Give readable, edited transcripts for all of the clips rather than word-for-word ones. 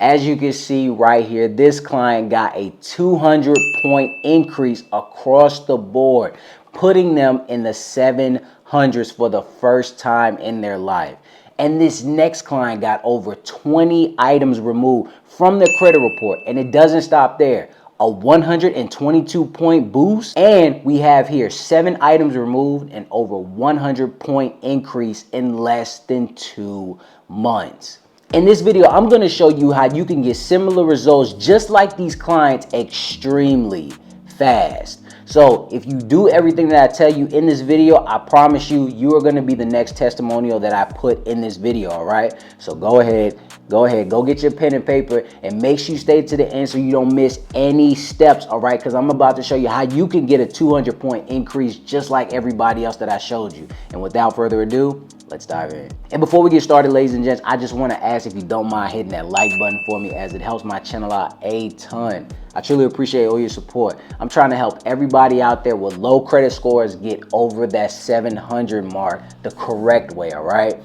As you can see right here, this client got a 200-point increase across the board, putting them in the 700s for the first time in their life. And this next client got over 20 items removed from their credit report. And it doesn't stop there. A 122-point boost. And we have here 7 items removed and over 100-point increase in less than 2 months. In this video, I'm going to show you how you can get similar results just like these clients extremely fast. So if you do everything that I tell you in this video, I promise you, you are going to be the next testimonial that I put in this video. All right. So go ahead, go get your pen and paper and make sure you stay to the end so you don't miss any steps. All right. Because I'm about to show you how you can get a 200-point increase just like everybody else that I showed you. And without further ado, let's dive in. And before we get started, ladies and gents, I just want to ask if you don't mind hitting that like button for me, as it helps my channel out a ton. I truly appreciate all your support. I'm trying to help everybody out there with low credit scores get over that 700 mark the correct way, all right?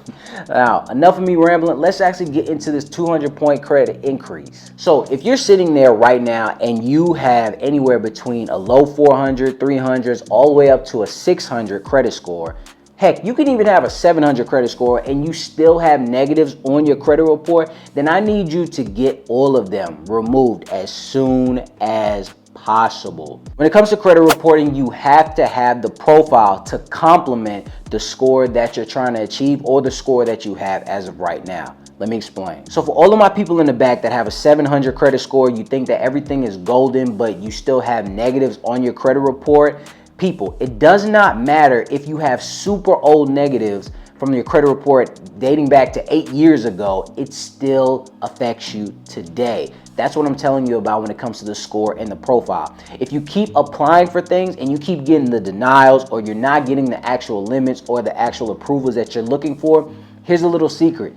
Now, enough of me rambling. Let's actually get into this 200-point credit increase. So if you're sitting there right now and you have anywhere between a low 400, 300s, all the way up to a 600 credit score, heck, you can even have a 700 credit score and you still have negatives on your credit report, then I need you to get all of them removed as soon as possible. When it comes to credit reporting, you have to have the profile to complement the score that you're trying to achieve or the score that you have as of right now. Let me explain. So for all of my people in the back that have a 700 credit score, you think that everything is golden, but you still have negatives on your credit report. People, it does not matter if you have super old negatives from your credit report dating back to 8 years ago, it still affects you today. That's what I'm telling you about when it comes to the score and the profile. If you keep applying for things and you keep getting the denials, or you're not getting the actual limits or the actual approvals that you're looking for, here's a little secret.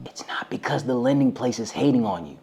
It's not because the lending place is hating on you.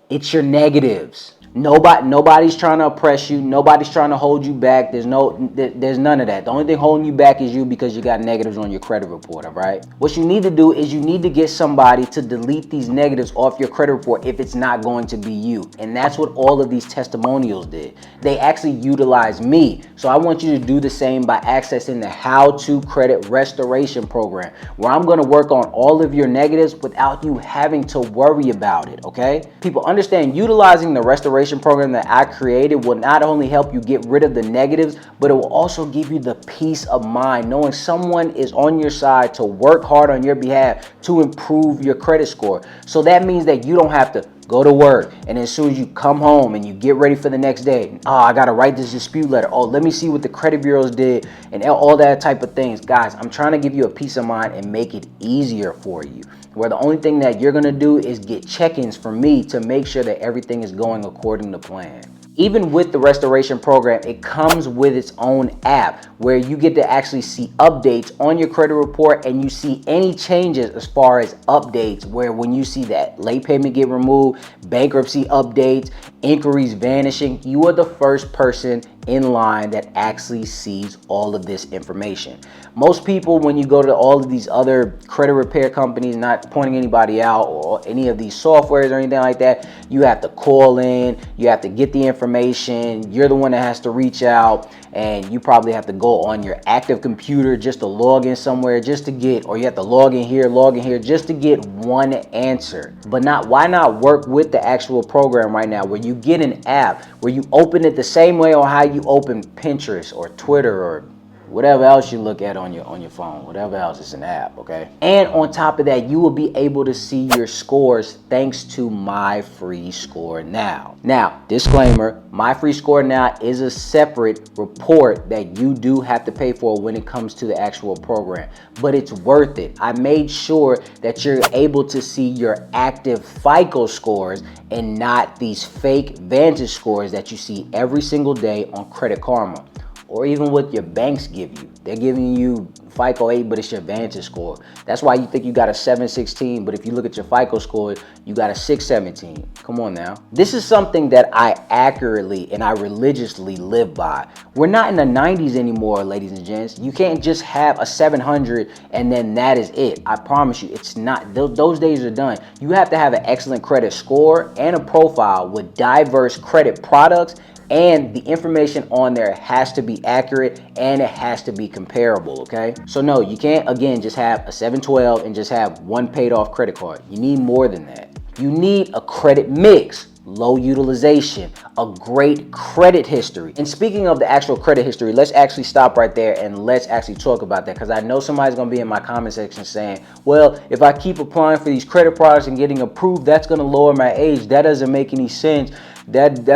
It's your negatives. Nobody's trying to oppress you. Nobody's trying to hold you back. There's none of that. The only thing holding you back is you, because you got negatives on your credit report, all right? What you need to do is you need to get somebody to delete these negatives off your credit report if it's not going to be you. And that's what all of these testimonials did. They actually utilized me. So I want you to do the same by accessing the How to Credit Restoration program, where I'm going to work on all of your negatives without you having to worry about it, okay? People, understand, utilizing the restoration program that I created will not only help you get rid of the negatives, but it will also give you the peace of mind knowing someone is on your side to work hard on your behalf to improve your credit score. So that means that you don't have to go to work and as soon as you come home and you get ready for the next day, oh, I gotta write this dispute letter, oh, let me see what the credit bureaus did, and all that type of things. Guys, I'm trying to give you a peace of mind and make it easier for you, where the only thing that you're gonna do is get check-ins from me to make sure that everything is going according to plan. Even with the restoration program, it comes with its own app where you get to actually see updates on your credit report, and you see any changes as far as updates, where when you see that late payment get removed, bankruptcy updates, inquiries vanishing, you are the first person in line that actually sees all of this information. Most people, when you go to all of these other credit repair companies, not pointing anybody out, or any of these softwares or anything like that, you have to call in, you have to get the information, you're the one that has to reach out, and you probably have to go on your active computer just to log in somewhere just to get, or you have to log in here just to get one answer. But why not work with the actual program right now, where you get an app where you open it the same way on how you open Pinterest or Twitter or whatever else you look at on your phone, whatever else, is an app, okay? And on top of that, you will be able to see your scores thanks to MyFreeScoreNow. Now, disclaimer, MyFreeScoreNow is a separate report that you do have to pay for when it comes to the actual program, but it's worth it. I made sure that you're able to see your active FICO scores and not these fake Vantage scores that you see every single day on Credit Karma. or even what your banks give you. They're giving you FICO 8, but it's your Vantage score. That's why you think you got a 716, but if you look at your FICO score, you got a 617. Come on now. This is something that I accurately and I religiously live by. We're not in the 90s anymore, ladies and gents. You can't just have a 700 and then that is it. I promise you, it's not. Those days are done. You have to have an excellent credit score and a profile with diverse credit products, and the information on there has to be accurate and it has to be comparable, okay? So no, you can't, again, just have a 712 and just have one paid off credit card. You need more than that. You need a credit mix, low utilization, a great credit history. And speaking of the actual credit history, let's actually stop right there and let's actually talk about that, because I know somebody's gonna be in my comment section saying, well, if I keep applying for these credit products and getting approved, that's gonna lower my age. That doesn't make any sense. That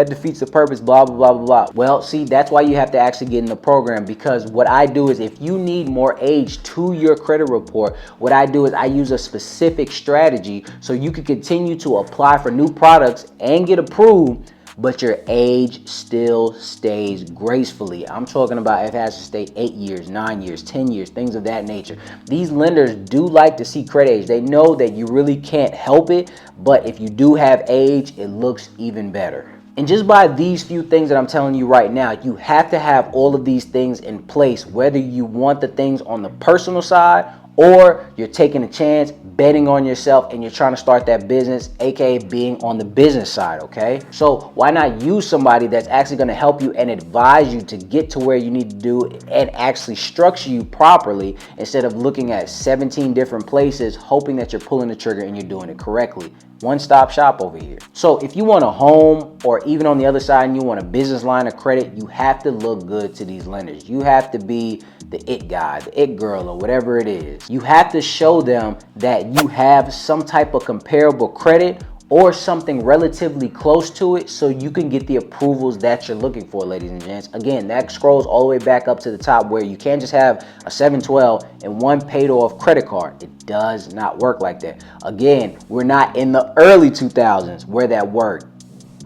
defeats the purpose, blah, blah, blah, blah, blah. Well, see, that's why you have to actually get in the program, because what I do is if you need more age to your credit report, what I do is I use a specific strategy so you can continue to apply for new products and get approved, but your age still stays gracefully. I'm talking about if it has to stay 8 years, 9 years, 10 years, things of that nature. These lenders do like to see credit age. They know that you really can't help it, but if you do have age, it looks even better. And just by these few things that I'm telling you right now, you have to have all of these things in place, whether you want the things on the personal side or you're taking a chance, betting on yourself, and you're trying to start that business, aka being on the business side, okay? So why not use somebody that's actually gonna help you and advise you to get to where you need to do and actually structure you properly, instead of looking at 17 different places, hoping that you're pulling the trigger and you're doing it correctly. One-stop shop over here. So if you want a home, or even on the other side, and you want a business line of credit, you have to look good to these lenders. You have to be the it guy, the it girl, or whatever it is. You have to show them that you have some type of comparable credit or something relatively close to it, so you can get the approvals that you're looking for, ladies and gents. Again, that scrolls all the way back up to the top, where you can't just have a 712 and one paid off credit card. It does not work like that. Again, we're not in the early 2000s where that worked.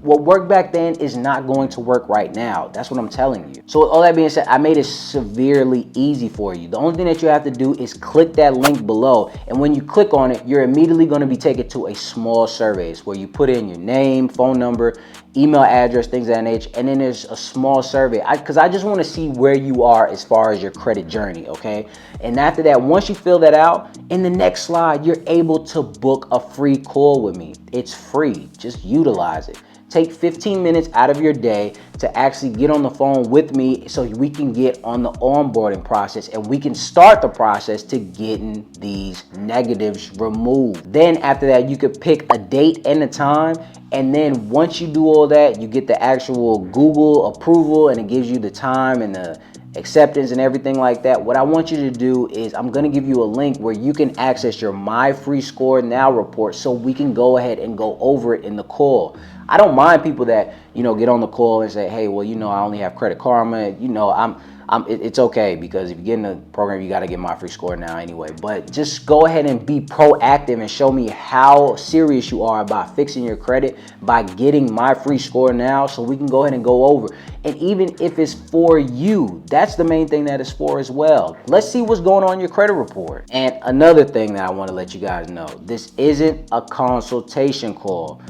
What worked back then is not going to work right now. That's what I'm telling you. So with all that being said, I made it severely easy for you. The only thing that you have to do is click that link below. And when you click on it, you're immediately going to be taken to a small survey. It's where you put in your name, phone number, email address, things of that nature. And then there's a small survey, because I just want to see where you are as far as your credit journey, okay? And after that, once you fill that out, in the next slide, you're able to book a free call with me. It's free. Just utilize it. Take 15 minutes out of your day to actually get on the phone with me so we can get on the onboarding process and we can start the process to getting these negatives removed. Then after that, you could pick a date and a time. And then once you do all that, you get the actual Google approval and it gives you the time and the acceptance and everything like that. What I want you to do is I'm going to give you a link where you can access your MyFreeScoreNow report so we can go ahead and go over it in the call. I don't mind people that, get on the call and say, hey, well, I only have Credit Karma. It's okay, because if you get in the program, you got to get MyFreeScoreNow anyway. But just go ahead and be proactive and show me how serious you are about fixing your credit by getting MyFreeScoreNow, so we can go ahead and go over. And even if it's for you, that's the main thing that it's for as well. Let's see what's going on in your credit report. And another thing that I want to let you guys know, this isn't a consultation call.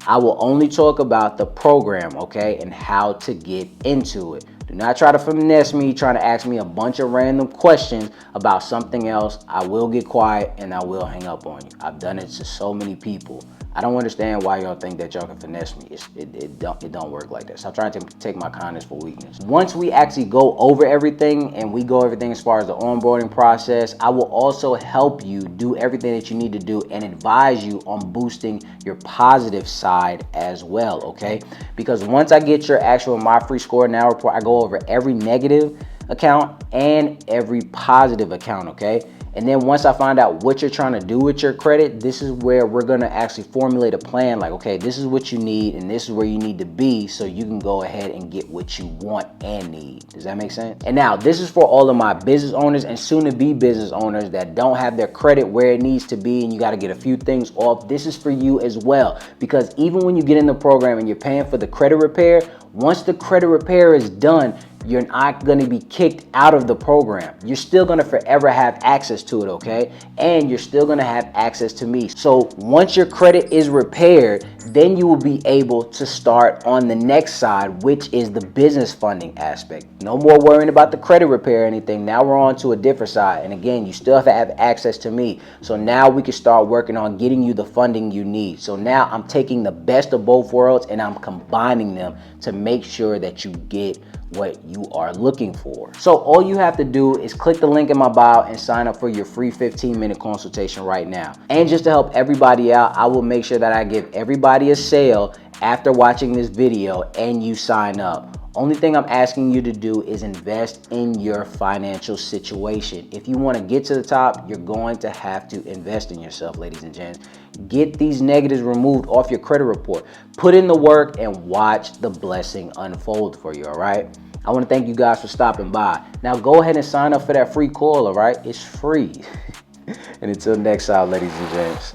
I will only talk about the program, okay, and how to get into it. Do not try to finesse me, trying to ask me a bunch of random questions about something else. I will get quiet and I will hang up on you. I've done it to so many people. I don't understand why y'all think that y'all can finesse me. It don't work like that. Stop trying to take my kindness for weakness. Once we actually go over everything and we go everything as far as the onboarding process, I will also help you do everything that you need to do and advise you on boosting your positive side as well, okay? Because once I get your actual MyFreeScoreNow report, I go over every negative account and every positive account, okay? And then once I find out what you're trying to do with your credit, this is where we're going to actually formulate a plan. Like, okay, this is what you need and this is where you need to be, so you can go ahead and get what you want and need. Does that make sense? And now this is for all of my business owners and soon to be business owners that don't have their credit where it needs to be and you got to get a few things off. This is for you as well, because even when you get in the program and you're paying for the credit repair, once the credit repair is done, you're not going to be kicked out of the program. You're still going to forever have access to it, okay? And you're still going to have access to me. So once your credit is repaired, then you will be able to start on the next side, which is the business funding aspect. No more worrying about the credit repair or anything. Now we're on to a different side. And again, you still have to have access to me. So now we can start working on getting you the funding you need. So now I'm taking the best of both worlds and I'm combining them to make sure that you get what you are looking for. So all you have to do is click the link in my bio and sign up for your free 15-minute consultation right now. And just to help everybody out, I will make sure that I give everybody a sale after watching this video and you sign up. Only thing I'm asking you to do is invest in your financial situation. If you want to get to the top, you're going to have to invest in yourself, ladies and gents. Get these negatives removed off your credit report. Put in the work and watch the blessing unfold for you, all right? I want to thank you guys for stopping by. Now go ahead and sign up for that free call, all right? It's free. And until next time, ladies and gents.